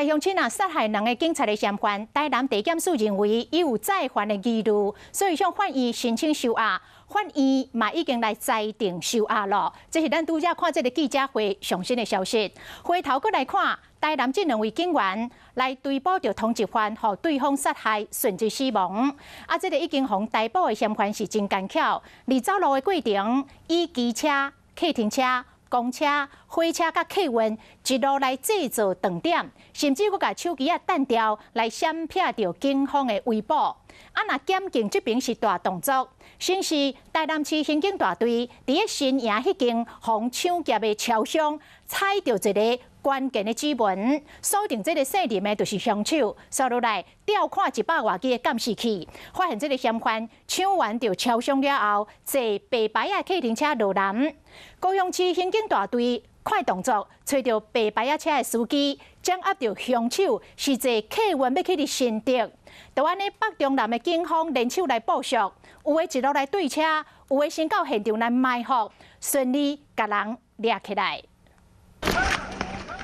台乡亲杀害2个警察的嫌犯，台南地检署认为伊有再犯的疑虑，所以向法院申请收押。法院嘛已经来裁定收押了。这是咱拄则看这个记者会上新的消息。回头过来看，台南这2位警员来追捕着通缉犯，互对方杀害，甚至死亡。这个已经互逮捕的嫌犯是真干巧，而走路的过程以机车、客停车、公车、火车甲客运一路来制造断点，甚至佫甲手机弹掉来闪避着警方的围捕。若检警这边是大动作，先是台南市刑警大队伫个新营迄间防抢劫的超商，采到一个关键的指纹，锁定这个姓林的就是凶手。接落来调看100多支的监视器，发现这个嫌犯抢完着超商了后，坐白牌的客停车落南。高雄市刑警大队快动作，找到白牌车的司机，掌握着凶手是坐客运要去的新竹。就安尼，北中南的警方联手来部署，有的一路来对车，有的先到现场来埋伏，顺利甲人抓起来。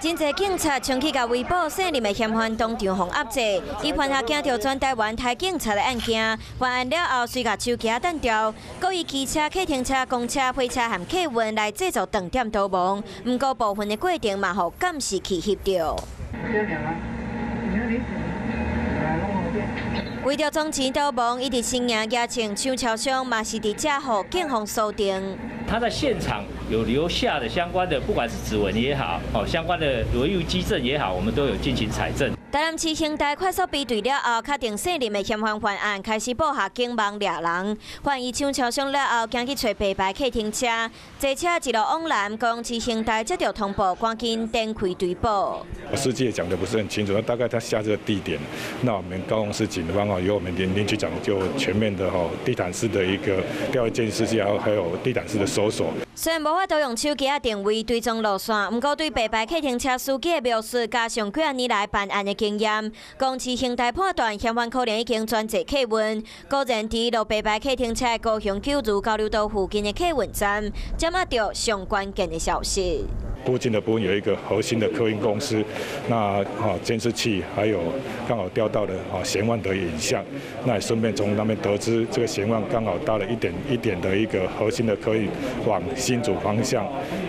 真侪警察冲去甲围捕姓林的嫌犯当场互压制，伊犯下惊到全台湾台警察的案件，犯案了后随甲手机弹掉，故意骑车、客停车、公车、火车和客运来制造断点逃亡。不过部分的过程嘛，互监视器翕到。为着装钱逃亡，伊伫新营押请抢超商，嘛是伫遮互警方锁定。他在现场有留下的相关的，不管是指纹也好，相关的违违基证也好，我们都有进行采证。台南市刑台快速比对了后，确定姓林的嫌犯犯案，开始布下警网抓人。犯伊抢超商了后，行去找白牌客停车，坐车一路往南。高雄市刑台接到通报，赶紧展开追捕。司机也讲得不是很清楚，大概他下这个地点，那我们高雄市警方由我们林局长就全面的地毯式的一个调阅监视器，还有地毯式的搜索。虽然无法度用手机定位追踪路线，不过对白牌客停车司机的描述，加上几啊年来办案的经验，公司刑台判断嫌犯可能已经转坐客运。果然，伫落白牌客停车的高雄九如交流道附近的客运站，掌握到上关键的消息。附近的部分有一个核心的客运公司，那监视器还有刚好调到了嫌犯的影像，那也顺便从那边得知这个嫌犯刚好到了一点的一个核心的客运往新竹方向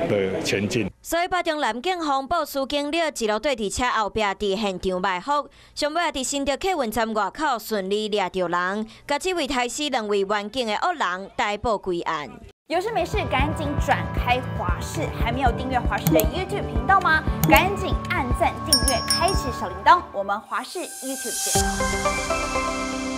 的前进。所以，北中南警方部署警力一路对伫车后壁伫现场埋伏，上尾也伫新竹客运站外口顺利抓到人，甲这位台西2位远警的恶人逮捕归案。有事没事，赶紧转开华视！还没有订阅华视的 YouTube 频道吗？赶紧按赞、订阅、开启小铃铛！我们华视 YouTube 见。